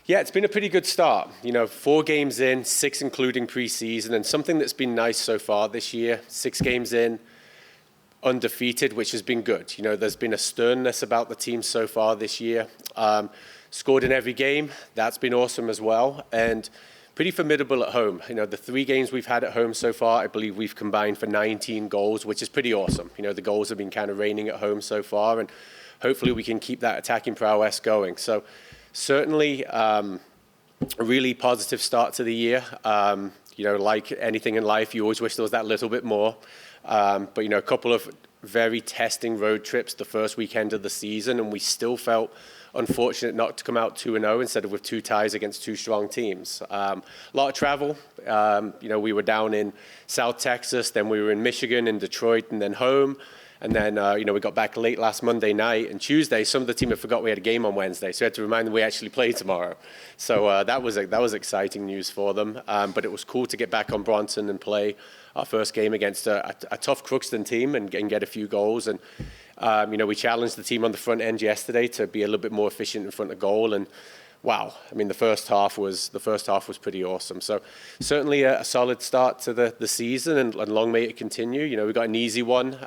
Yeah, it's been a pretty good start. 4 games in, 6 including preseason, and something that's been nice so far this year, 6 games in, undefeated, which has been good. There's been a sternness about the team so far this year. Scored in every game, that's been awesome as well, and pretty formidable at home. The 3 games we've had at home so far, I believe we've combined for 19 goals, which is pretty awesome. The goals have been kind of raining at home so far, and hopefully we can keep that attacking prowess going. So certainly a really positive start to the year. Like anything in life, you always wish there was that little bit more. But a couple of very testing road trips the first weekend of the season, and we still felt unfortunate not to come out 2-0 instead of with 2 ties against 2 strong teams. A lot of travel. We were down in South Texas, then we were in Michigan, in Detroit, and then home. And then, we got back late last Monday night, and Tuesday, some of the team had forgot we had a game on Wednesday, so we had to remind them we actually play tomorrow. So that was exciting news for them. But it was cool to get back on Bronson and play our first game against a tough Crookston team and get a few goals. And, we challenged the team on the front end yesterday to be a little bit more efficient in front of goal. And wow, the first half was pretty awesome. So certainly a solid start to the season, and long may it continue. We got an easy one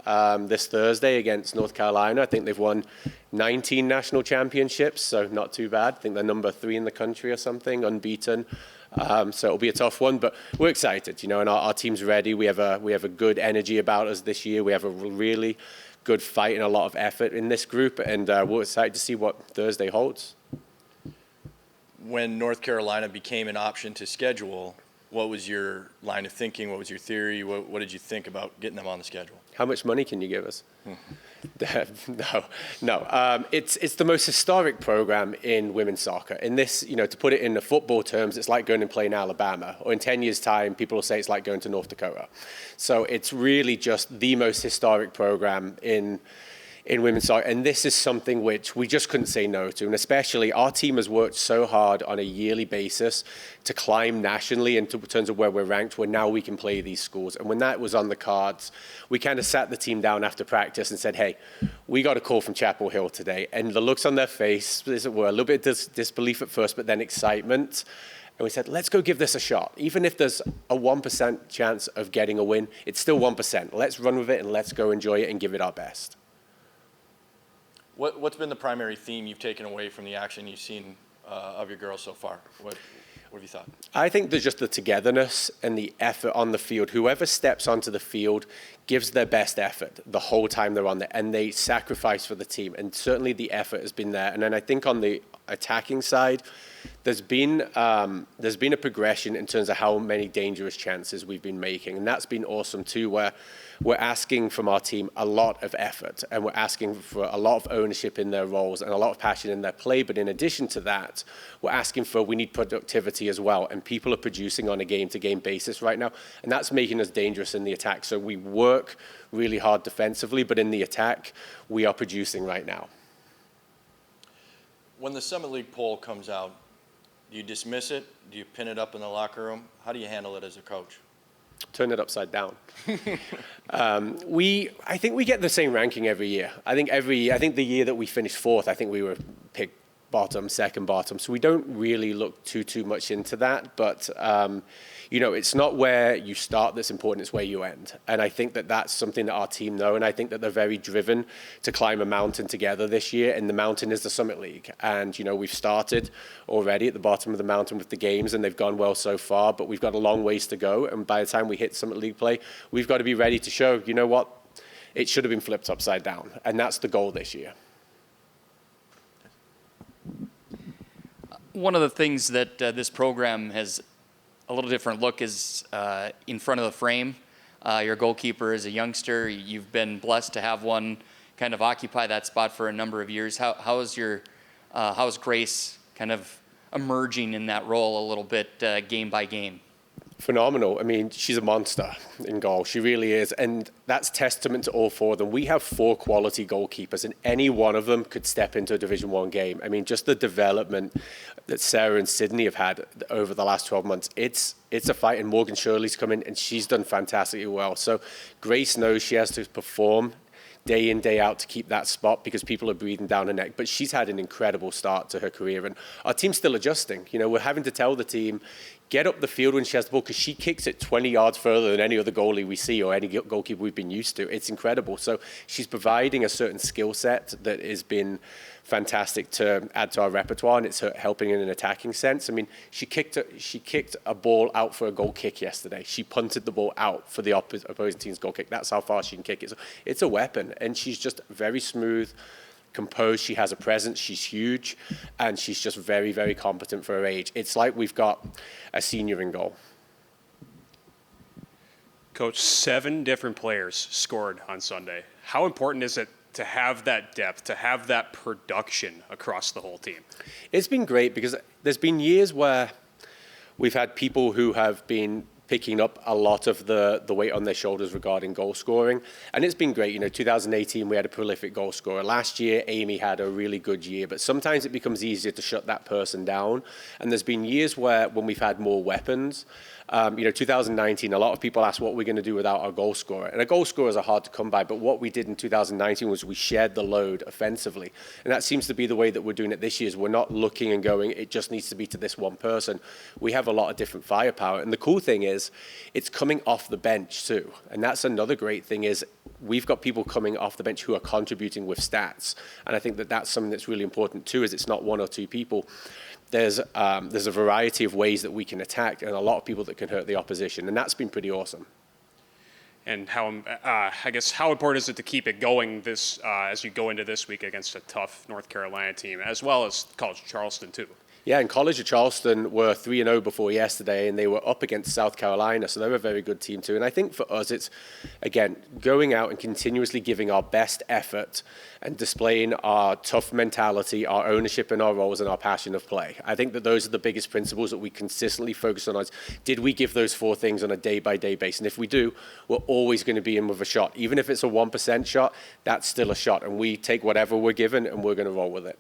this Thursday against North Carolina. I think they've won 19 national championships, so not too bad. I think they're number 3 in the country or something, unbeaten. So it'll be a tough one, but we're excited, and our team's ready. We have a good energy about us this year. We have a really good fight and a lot of effort in this group, and we're excited to see what Thursday holds. When North Carolina became an option to schedule, what was your line of thinking? What was your theory? What did you think about getting them on the schedule? How much money can you give us? No. It's the most historic program in women's soccer. In this, to put it in the football terms, it's like going and playing Alabama. Or in 10 years' time, people will say it's like going to North Dakota. So it's really just the most historic program in women's soccer, and this is something which we just couldn't say no to, and especially our team has worked so hard on a yearly basis to climb nationally in terms of where we're ranked, where now we can play these schools. And when that was on the cards, we kind of sat the team down after practice and said, hey, we got a call from Chapel Hill today, and the looks on their face were a little bit disbelief at first, but then excitement. And we said, let's go give this a shot. Even if there's a 1% chance of getting a win, it's still 1%. Let's run with it and let's go enjoy it and give it our best. What's been the primary theme you've taken away from the action you've seen of your girls so far? What have you thought? I think there's just the togetherness and the effort on the field. Whoever steps onto the field gives their best effort the whole time they're on there, and they sacrifice for the team. And certainly the effort has been there. And then I think on the attacking side, there's been a progression in terms of how many dangerous chances we've been making, and that's been awesome too, where we're asking from our team a lot of effort, and we're asking for a lot of ownership in their roles and a lot of passion in their play. But in addition to that, we need productivity as well, and people are producing on a game-to-game basis right now, and that's making us dangerous in the attack. So we work really hard defensively, but in the attack, we are producing right now. When the Summit League poll comes out, do you dismiss it? Do you pin it up in the locker room? How do you handle it as a coach? Turn it upside down. I think we get the same ranking every year. I think the year that we finished 4th, I think we were picked second bottom. So we don't really look too much into that. But it's not where you start that's important, it's where you end. And I think that that's something that our team know, and I think that they're very driven to climb a mountain together this year, and the mountain is the Summit League. And, we've started already at the bottom of the mountain with the games, and they've gone well so far, but we've got a long ways to go. And by the time we hit Summit League play, we've got to be ready to show, you know what, it should have been flipped upside down. And that's the goal this year. One of the things that this program has a little different look is in front of the frame. Your goalkeeper is a youngster. You've been blessed to have one kind of occupy that spot for a number of years. How's Grace kind of emerging in that role a little bit game by game? Phenomenal. I mean, she's a monster in goal. She really is. And that's testament to all 4 of them. We have 4 quality goalkeepers, and any one of them could step into a Division I game. I mean, just the development that Sarah and Sydney have had over the last 12 months, it's a fight. And Morgan Shirley's come in, and she's done fantastically well. So Grace knows she has to perform day in, day out to keep that spot because people are breathing down her neck. But she's had an incredible start to her career, and our team's still adjusting. You know, we're having to tell the team, get up the field when she has the ball, because she kicks it 20 yards further than any other goalie we see or any goalkeeper we've been used to. It's incredible. So she's providing a certain skill set that has been fantastic to add to our repertoire, and it's helping in an attacking sense. I mean, she kicked a ball out for a goal kick yesterday. She punted the ball out for the opposing team's goal kick. That's how far she can kick it. So it's a weapon, and she's just very smooth, composed. She has a presence. She's huge, and she's just very, very competent for her age. It's like we've got a senior in goal. Coach, 7 different players scored on Sunday. How important is it to have that depth, to have that production across the whole team? It's been great because there's been years where we've had people who have been picking up a lot of the weight on their shoulders regarding goal scoring. And it's been great. You know, 2018, we had a prolific goal scorer. Last year, Amy had a really good year. But sometimes it becomes easier to shut that person down. And there's been years where when we've had more weapons, 2019, a lot of people ask what we're going to do without our goal scorer. And our goal scorers are hard to come by, but what we did in 2019 was we shared the load offensively. And that seems to be the way that we're doing it this year, is we're not looking and going, it just needs to be to this one person. We have a lot of different firepower. And the cool thing is, it's coming off the bench too. And that's another great thing, is we've got people coming off the bench who are contributing with stats. And I think that that's something that's really important too, is it's not 1 or 2 people. There's a variety of ways that we can attack, and a lot of people that can hurt the opposition, and that's been pretty awesome. And how important is it to keep it going this as you go into this week against a tough North Carolina team, as well as College of Charleston too? Yeah, and College of Charleston were 3-0 before yesterday, and they were up against South Carolina, so they're a very good team too. And I think for us, it's, again, going out and continuously giving our best effort and displaying our tough mentality, our ownership in our roles, and our passion of play. I think that those are the biggest principles that we consistently focus on. Did we give those 4 things on a day-by-day basis? And if we do, we're always going to be in with a shot. Even if it's a 1% shot, that's still a shot, and we take whatever we're given, and we're going to roll with it.